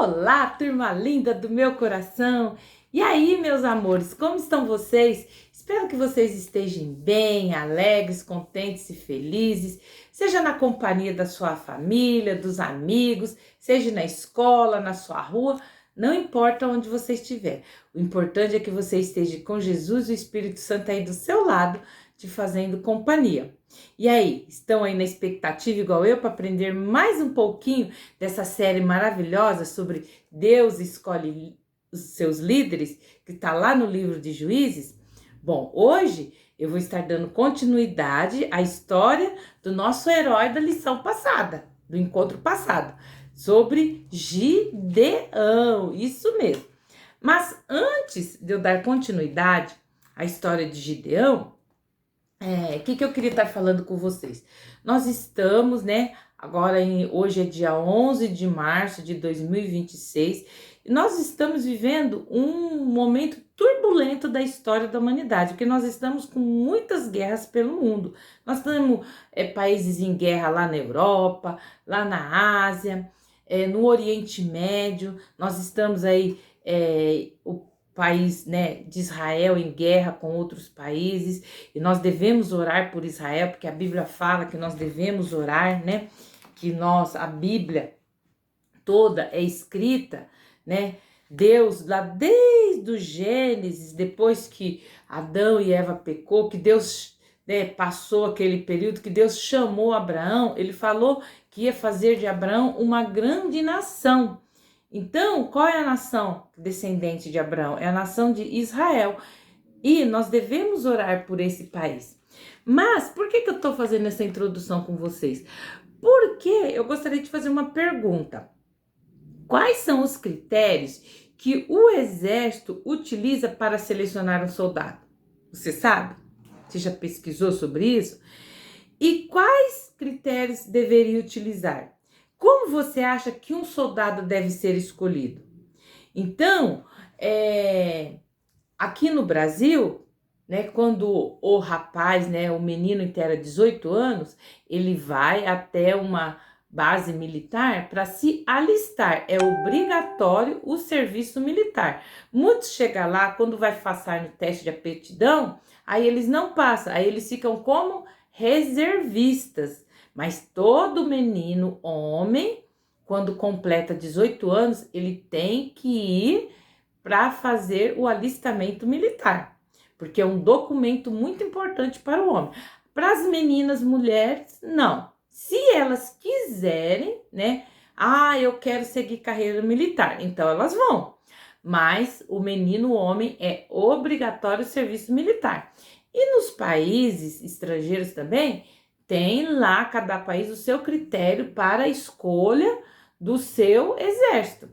Olá, turma linda do meu coração! E aí, meus amores, como estão vocês? Espero que vocês estejam bem, alegres, contentes e felizes, seja na companhia da sua família, dos amigos, seja na escola, na sua rua, não importa onde você estiver. O importante é que você esteja com Jesus e o Espírito Santo aí do seu lado, te fazendo companhia. E aí, estão aí na expectativa igual eu para aprender mais um pouquinho dessa série maravilhosa sobre Deus escolhe os seus líderes, que está lá no livro de Juízes? Bom, hoje eu vou estar dando continuidade à história do nosso herói da lição passada, do encontro passado, sobre Gideão, isso mesmo. Mas antes de eu dar continuidade à história de Gideão, o que eu queria estar falando com vocês? Nós estamos, agora hoje é dia 11 de março de 2026, e nós estamos vivendo um momento turbulento da história da humanidade, porque nós estamos com muitas guerras pelo mundo. Nós temos países em guerra lá na Europa, lá na Ásia, no Oriente Médio, nós estamos aí, o país, de Israel em guerra com outros países, e nós devemos orar por Israel, porque a Bíblia fala que nós devemos orar, que a Bíblia toda é escrita, Deus, lá desde o Gênesis, depois que Adão e Eva pecou, que Deus, passou aquele período, que Deus chamou Abraão, ele falou que ia fazer de Abraão uma grande nação. Então, qual é a nação descendente de Abraão? É a nação de Israel. E nós devemos orar por esse país. Mas, por que eu estou fazendo essa introdução com vocês? Porque eu gostaria de fazer uma pergunta. Quais são os critérios que o exército utiliza para selecionar um soldado? Você sabe? Você já pesquisou sobre isso? E quais critérios deveria utilizar? Como você acha que um soldado deve ser escolhido? Então, aqui no Brasil, quando o rapaz, o menino inteira 18 anos, ele vai até uma base militar para se alistar. É obrigatório o serviço militar. Muitos chegam lá, quando vai passar no teste de aptidão, aí eles não passam, aí eles ficam como reservistas. Mas todo menino, homem, quando completa 18 anos, ele tem que ir para fazer o alistamento militar, porque é um documento muito importante para o homem. Para as meninas, mulheres, não. Se elas quiserem, eu quero seguir carreira militar, então elas vão. Mas o menino, homem, é obrigatório o serviço militar. E nos países estrangeiros também, tem lá, cada país, o seu critério para a escolha do seu exército.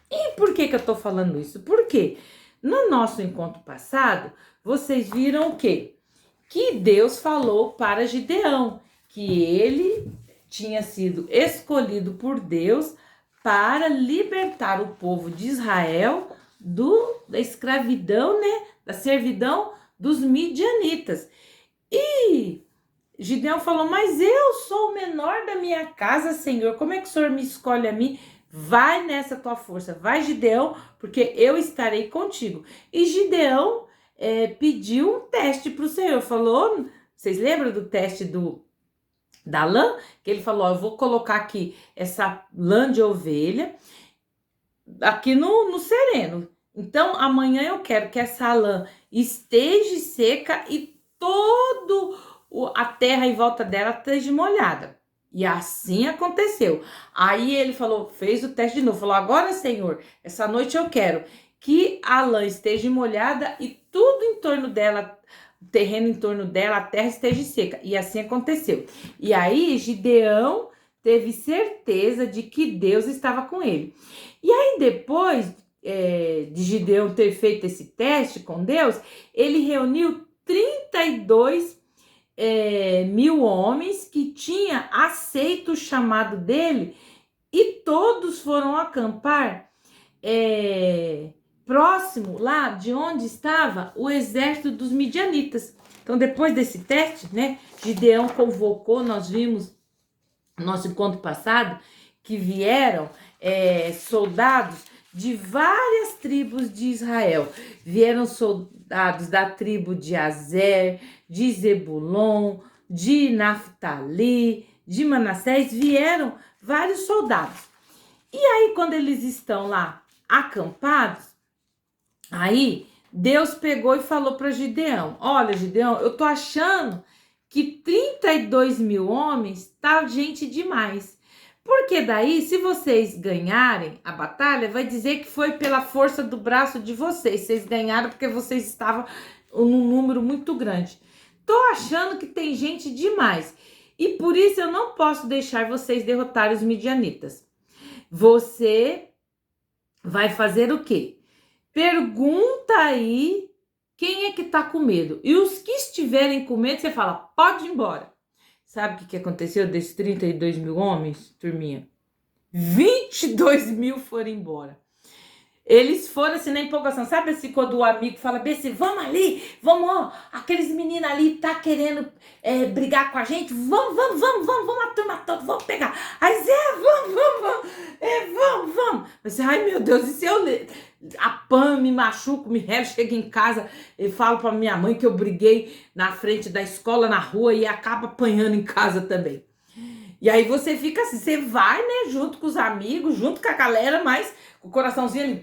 E por que eu tô falando isso? Porque no nosso encontro passado, vocês viram o quê? Que Deus falou para Gideão, que ele tinha sido escolhido por Deus para libertar o povo de Israel da escravidão, da servidão dos midianitas. E Gideão falou, mas eu sou o menor da minha casa, Senhor, como é que o Senhor me escolhe a mim? Vai nessa tua força, vai, Gideão, porque eu estarei contigo. E Gideão pediu um teste para o Senhor, falou, vocês lembram do teste da lã? Que ele falou, eu vou colocar aqui essa lã de ovelha, aqui no sereno. Então, amanhã eu quero que essa lã esteja seca e a terra em volta dela esteja molhada. E assim aconteceu. Aí ele falou, fez o teste de novo, falou, agora, Senhor, essa noite eu quero que a lã esteja molhada e tudo em torno dela, o terreno em torno dela, a terra esteja seca. E assim aconteceu. E aí Gideão teve certeza de que Deus estava com ele. E aí depois de Gideão ter feito esse teste com Deus, ele reuniu 32 mil homens que tinha aceito o chamado dele, e todos foram acampar próximo lá de onde estava o exército dos midianitas. Então, depois desse teste, Gideão convocou, nós vimos no nosso encontro passado, que vieram soldados de várias tribos de Israel. Vieram soldados da tribo de Azer, de Zebulon, de Naftali, de Manassés, vieram vários soldados. E aí, quando eles estão lá acampados, aí Deus pegou e falou para Gideão: olha, Gideão, eu tô achando que 32 mil homens tá gente demais. Porque daí, se vocês ganharem a batalha, vai dizer que foi pela força do braço de vocês. Vocês ganharam porque vocês estavam num número muito grande. Tô achando que tem gente demais. E por isso eu não posso deixar vocês derrotarem os midianitas. Você vai fazer o quê? Pergunta aí quem é que tá com medo. E os que estiverem com medo, você fala, pode ir embora. Sabe o que aconteceu desses 32 mil homens, turminha? 22 mil foram embora. Eles foram assim na empolgação. Sabe assim quando o amigo fala, Bessi, vamos ali, vamos, ó, aqueles meninos ali tá querendo brigar com a gente, vamos, a turma toda, vamos pegar. Aí Zé, vamos. Você, ai meu Deus, e se eu apanho, me machuco, me relo, chego em casa e falo pra minha mãe que eu briguei na frente da escola, na rua e acaba apanhando em casa também. E aí você fica assim, você vai, né, junto com os amigos, junto com a galera, mas com o coraçãozinho ali,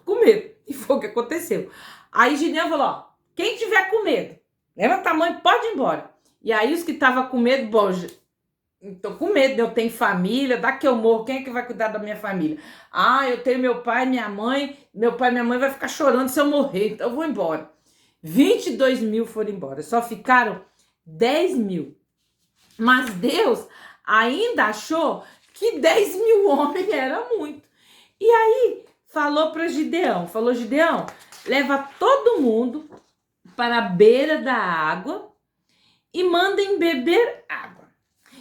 com medo. E foi o que aconteceu. Aí Gideão falou, ó, quem tiver com medo, levanta a mão, pode ir embora. E aí os que estavam com medo, bom, tô com medo, eu tenho família, daqui eu morro, quem é que vai cuidar da minha família? Ah, eu tenho meu pai e minha mãe vai ficar chorando se eu morrer, então eu vou embora. 22 mil foram embora, só ficaram 10 mil. Mas Deus ainda achou que 10 mil homens era muito. E aí falou para Gideão, Gideão, leva todo mundo para a beira da água e mandem beber água.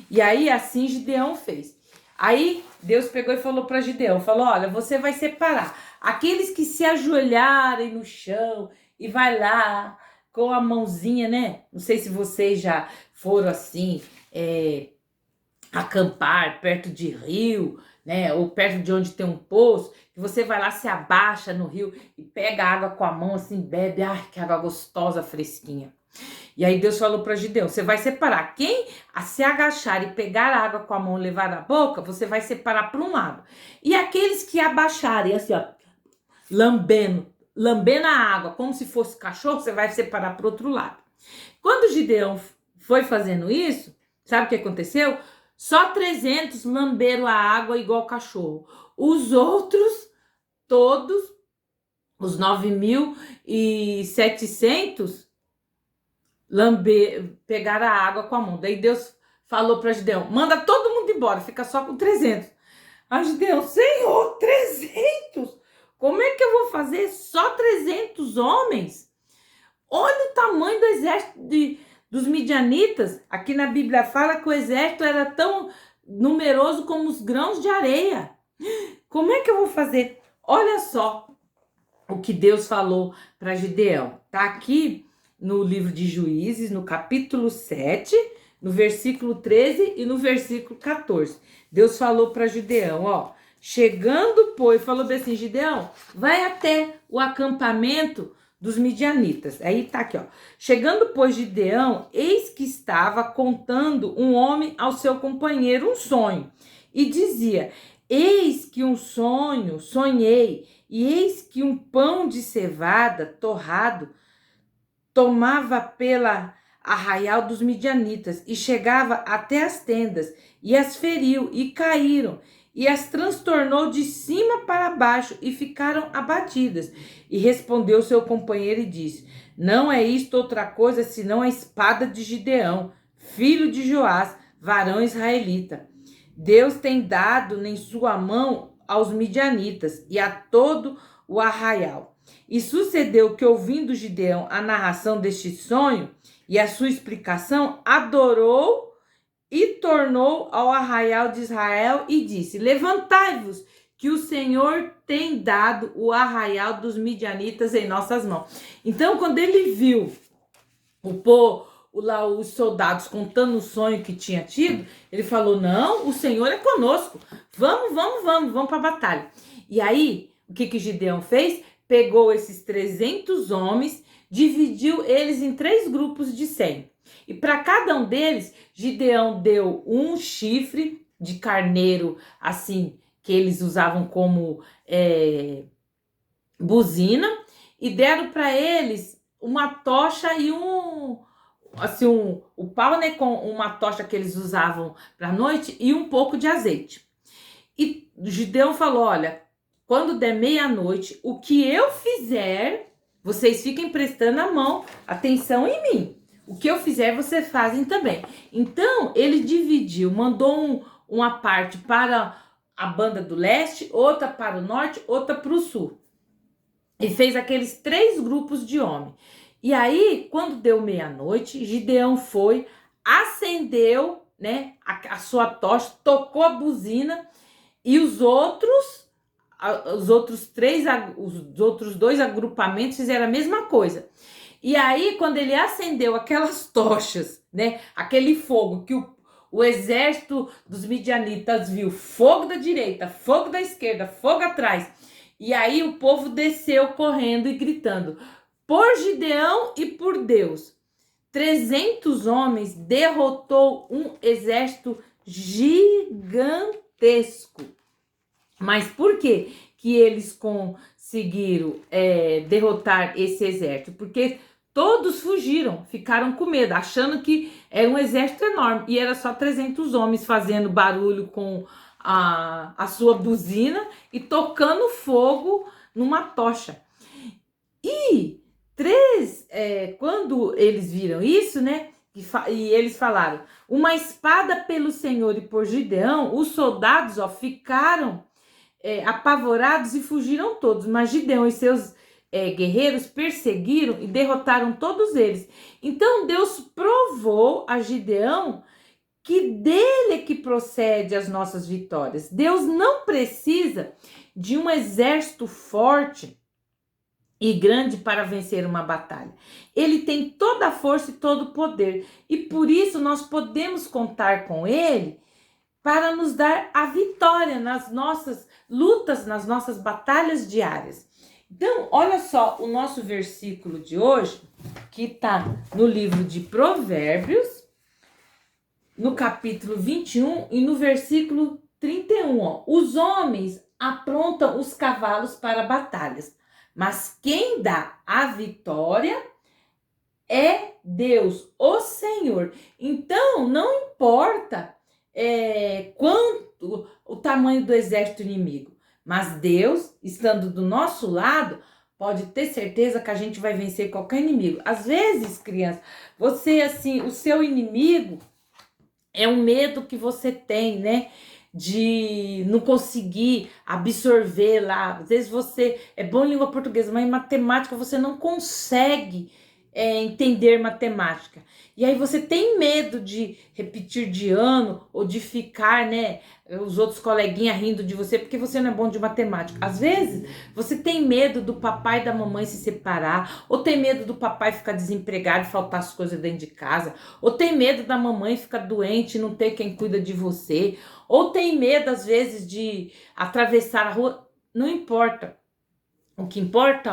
E aí assim Gideão fez. Aí Deus pegou e falou para Gideão, olha, você vai separar aqueles que se ajoelharem no chão e vai lá com a mãozinha, né? Não sei se vocês já foram assim, acampar perto de rio, né, ou perto de onde tem um poço, que você vai lá, se abaixa no rio e pega a água com a mão assim, bebe, ai, que água gostosa, fresquinha. E aí Deus falou para Gideão, você vai separar quem a se agachar e pegar a água com a mão e levar na boca, você vai separar para um lado. E aqueles que abaixarem assim, ó, lambendo a água, como se fosse cachorro, você vai separar para o outro lado. Quando Gideão foi fazendo isso, sabe o que aconteceu? Só 300 lamberam a água igual cachorro. Os outros, todos, os 9.700, pegaram a água com a mão. Daí Deus falou para Gideão, manda todo mundo embora, fica só com 300. Aí Gideão, Senhor, 300? Como é que eu vou fazer só 300 homens? Olha o tamanho do exército dos midianitas. Aqui na Bíblia fala que o exército era tão numeroso como os grãos de areia. Como é que eu vou fazer? Olha só o que Deus falou para Gideão. Tá aqui no livro de Juízes, no capítulo 7, no versículo 13 e no versículo 14. Deus falou para Gideão, ó, chegando, pois, falou assim, Gideão, vai até o acampamento dos midianitas. Aí tá aqui, ó. Chegando, pois, Gideão, eis que estava contando um homem ao seu companheiro um sonho. E dizia, eis que um sonho sonhei, e eis que um pão de cevada torrado tomava pela arraial dos midianitas e chegava até as tendas e as feriu e caíram e as transtornou de cima para baixo e ficaram abatidas. E respondeu seu companheiro e disse, não é isto outra coisa senão a espada de Gideão, filho de Joás, varão israelita. Deus tem dado em sua mão aos midianitas e a todo o arraial. E sucedeu que, ouvindo Gideão a narração deste sonho e a sua explicação, adorou e tornou ao arraial de Israel e disse, levantai-vos, que o Senhor tem dado o arraial dos midianitas em nossas mãos. Então, quando ele viu lá os soldados contando o sonho que tinha tido, ele falou, não, o Senhor é conosco, vamos para a batalha. E aí, o que Gideão fez? Pegou esses 300 homens, dividiu eles em 3 grupos de 100. E para cada um deles, Gideão deu um chifre de carneiro, assim, que eles usavam como buzina, e deram para eles uma tocha e o pau, né, com uma tocha que eles usavam para noite e um pouco de azeite. E Gideão falou, olha, quando der meia-noite, o que eu fizer, vocês fiquem prestando atenção em mim. O que eu fizer, vocês fazem também. Então, ele dividiu, mandou uma parte para a banda do leste, outra para o norte, outra para o sul. E fez aqueles 3 grupos de homens. E aí, quando deu meia-noite, Gideão foi, acendeu, né, a sua tocha, tocou a buzina, e os outros 2 agrupamentos fizeram a mesma coisa. E aí, quando ele acendeu aquelas tochas, né, aquele fogo que o exército dos midianitas viu, fogo da direita, fogo da esquerda, fogo atrás. E aí o povo desceu correndo e gritando, por Gideão e por Deus. 300 homens derrotou um exército gigantesco. Mas por que eles conseguiram derrotar esse exército? Porque todos fugiram, ficaram com medo, achando que era um exército enorme. E era só 300 homens fazendo barulho com a sua buzina e tocando fogo numa tocha. E quando eles viram isso, né? E eles falaram, uma espada pelo Senhor e por Gideão, os soldados ficaram apavorados e fugiram todos. Mas Gideão e seus guerreiros perseguiram e derrotaram todos eles. Então Deus provou a Gideão que dele é que procede as nossas vitórias. Deus não precisa de um exército forte e grande para vencer uma batalha. Ele tem toda a força e todo o poder. E por isso nós podemos contar com ele para nos dar a vitória nas nossas lutas, nas nossas batalhas diárias. Então, olha só o nosso versículo de hoje, que está no livro de Provérbios, no capítulo 21 e no versículo 31. Os homens aprontam os cavalos para batalhas, mas quem dá a vitória é Deus, o Senhor. Então, não importa quanto o tamanho do exército inimigo, mas Deus, estando do nosso lado, pode ter certeza que a gente vai vencer qualquer inimigo. Às vezes, criança, você, assim, o seu inimigo é um medo que você tem, né? De não conseguir absorver lá. Às vezes você é bom em língua portuguesa, mas em matemática você não consegue entender matemática. E aí você tem medo de repetir de ano ou de ficar, né, os outros coleguinhas rindo de você porque você não é bom de matemática. Às vezes você tem medo do papai e da mamãe se separar, ou tem medo do papai ficar desempregado e faltar as coisas dentro de casa, ou tem medo da mamãe ficar doente e não ter quem cuida de você, ou tem medo às vezes de atravessar a rua. Não importa. O que importa,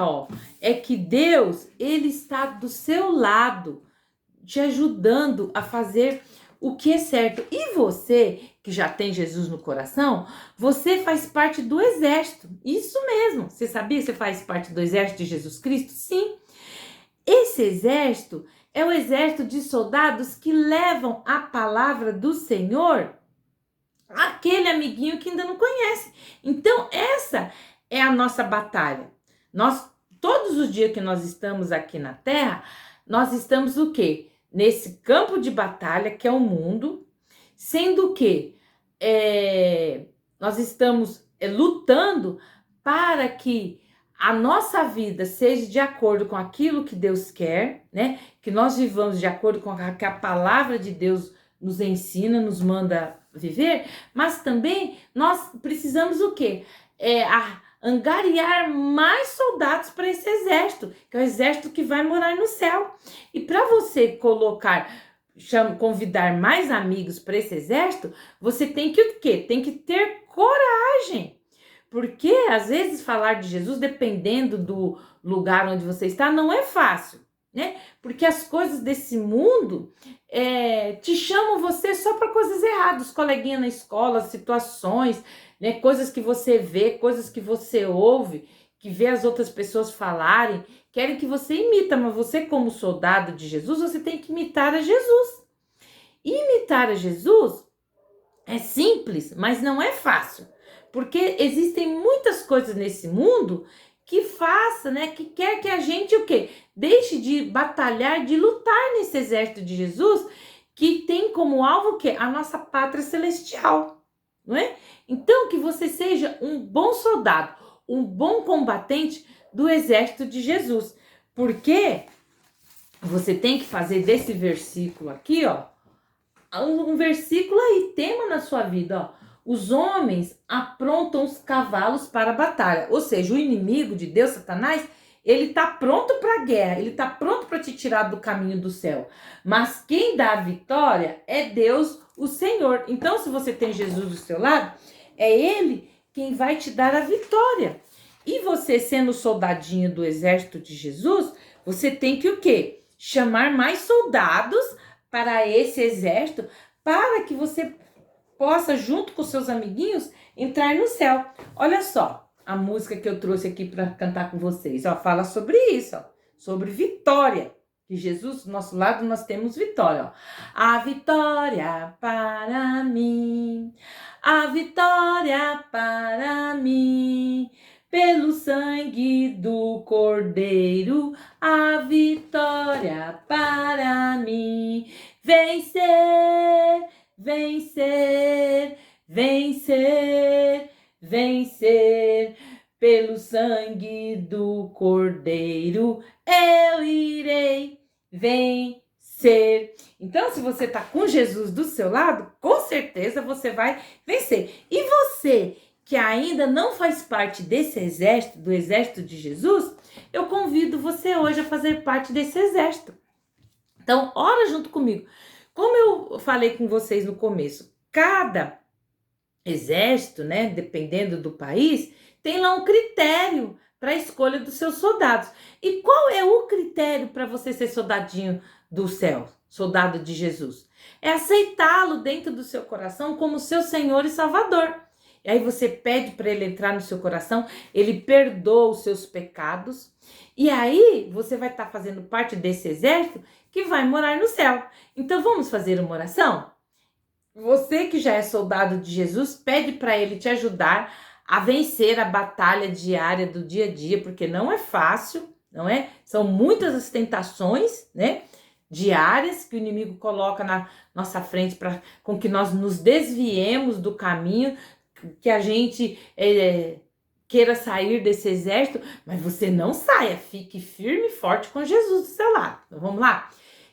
é que Deus, ele está do seu lado, te ajudando a fazer o que é certo. E você, que já tem Jesus no coração, você faz parte do exército. Isso mesmo. Você sabia que você faz parte do exército de Jesus Cristo? Sim. Esse exército é o exército de soldados que levam a palavra do Senhor àquele amiguinho que ainda não conhece. Então, essa é a nossa batalha. Nós, todos os dias que nós estamos aqui na Terra, nós estamos o quê? Nesse campo de batalha que é o mundo, sendo que nós estamos lutando para que a nossa vida seja de acordo com aquilo que Deus quer, né? Que nós vivamos de acordo com o que a palavra de Deus nos ensina, nos manda viver, mas também nós precisamos o quê? angariar mais soldados para esse exército, que é o exército que vai morar no céu. E para você convidar mais amigos para esse exército, você tem que o quê? Tem que ter coragem. Porque às vezes falar de Jesus, dependendo do lugar onde você está, não é fácil, né? Porque as coisas desse mundo te chamam você só para coisas erradas, coleguinha na escola, situações, né? Coisas que você vê, coisas que você ouve, que vê as outras pessoas falarem, querem que você imita, mas você como soldado de Jesus, você tem que imitar a Jesus. Imitar a Jesus é simples, mas não é fácil. Porque existem muitas coisas nesse mundo que faça, né, que quer que a gente o quê? Deixe de batalhar, de lutar nesse exército de Jesus, que tem como alvo o quê? A nossa pátria celestial, não é? Então, que você seja um bom soldado, um bom combatente do exército de Jesus. Porque você tem que fazer desse versículo aqui, ó, um versículo aí, tema na sua vida, ó. Os homens aprontam os cavalos para a batalha. Ou seja, o inimigo de Deus, Satanás, ele tá pronto para a guerra, ele tá pronto para te tirar do caminho do céu. Mas quem dá a vitória é Deus, o Senhor. Então, se você tem Jesus do seu lado, é ele quem vai te dar a vitória. E você, sendo soldadinho do exército de Jesus, você tem que o quê? Chamar mais soldados para esse exército, para que você possa, junto com seus amiguinhos, entrar no céu. Olha só, a música que eu trouxe aqui para cantar com vocês, ó, fala sobre isso, ó, sobre vitória. Que Jesus, do nosso lado, nós temos vitória, ó. A vitória para mim, a vitória para mim, pelo sangue do Cordeiro, a vitória para mim. Vencer, vencer, vencer, vencer, pelo sangue do Cordeiro, eu irei vencer. Então, se você está com Jesus do seu lado, com certeza você vai vencer. E você que ainda não faz parte desse exército, do exército de Jesus, eu convido você hoje a fazer parte desse exército. Então, ora junto comigo. Como eu falei com vocês no começo, cada exército, né, dependendo do país, tem lá um critério para a escolha dos seus soldados. E qual é o critério para você ser soldadinho do céu, soldado de Jesus? É aceitá-lo dentro do seu coração como seu Senhor e Salvador. E aí você pede para ele entrar no seu coração, ele perdoa os seus pecados, e aí você vai estar fazendo parte desse exército que vai morar no céu. Então vamos fazer uma oração? Você que já é soldado de Jesus, pede para ele te ajudar a vencer a batalha diária do dia a dia, porque não é fácil, não é? São muitas as tentações, né, diárias que o inimigo coloca na nossa frente para com que nós nos desviemos do caminho, que a gente queira sair desse exército, mas você não saia, fique firme e forte com Jesus do seu lado. Então, vamos lá?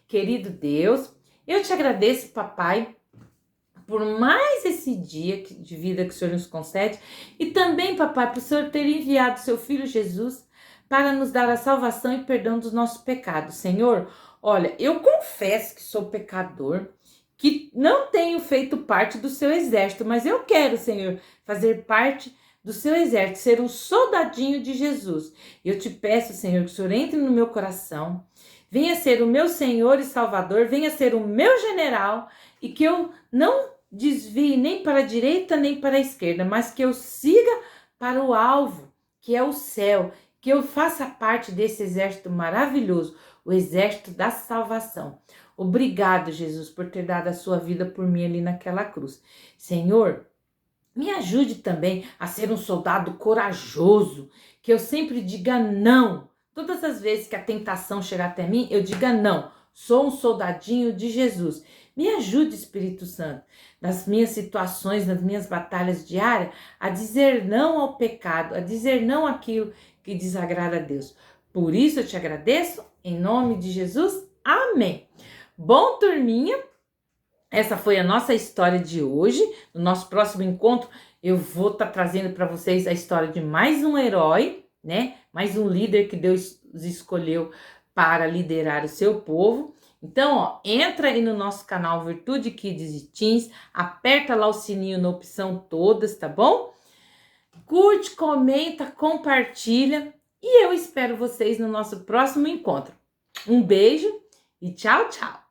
Querido Deus, eu te agradeço, papai, por mais esse dia de vida que o Senhor nos concede, e também, papai, por o Senhor ter enviado seu Filho Jesus para nos dar a salvação e perdão dos nossos pecados. Senhor, olha, eu confesso que sou pecador, que não tenho feito parte do seu exército, mas eu quero, Senhor, fazer parte do seu exército, ser um soldadinho de Jesus. Eu te peço, Senhor, que o Senhor entre no meu coração, venha ser o meu Senhor e Salvador, venha ser o meu general, e que eu não desvie nem para a direita nem para a esquerda, mas que eu siga para o alvo, que é o céu, que eu faça parte desse exército maravilhoso, o exército da salvação. Obrigado, Jesus, por ter dado a sua vida por mim ali naquela cruz. Senhor, me ajude também a ser um soldado corajoso, que eu sempre diga não. Todas as vezes que a tentação chegar até mim, eu diga não. Sou um soldadinho de Jesus. Me ajude, Espírito Santo, nas minhas situações, nas minhas batalhas diárias, a dizer não ao pecado, a dizer não àquilo que desagrada a Deus. Por isso eu te agradeço, em nome de Jesus. Amém. Bom, turminha, essa foi a nossa história de hoje. No nosso próximo encontro, eu vou estar trazendo para vocês a história de mais um herói, né? Mais um líder que Deus escolheu para liderar o seu povo. Então, ó, entra aí no nosso canal Virtude Kids e Teens, aperta lá o sininho na opção todas, tá bom? Curte, comenta, compartilha e eu espero vocês no nosso próximo encontro. Um beijo e tchau, tchau!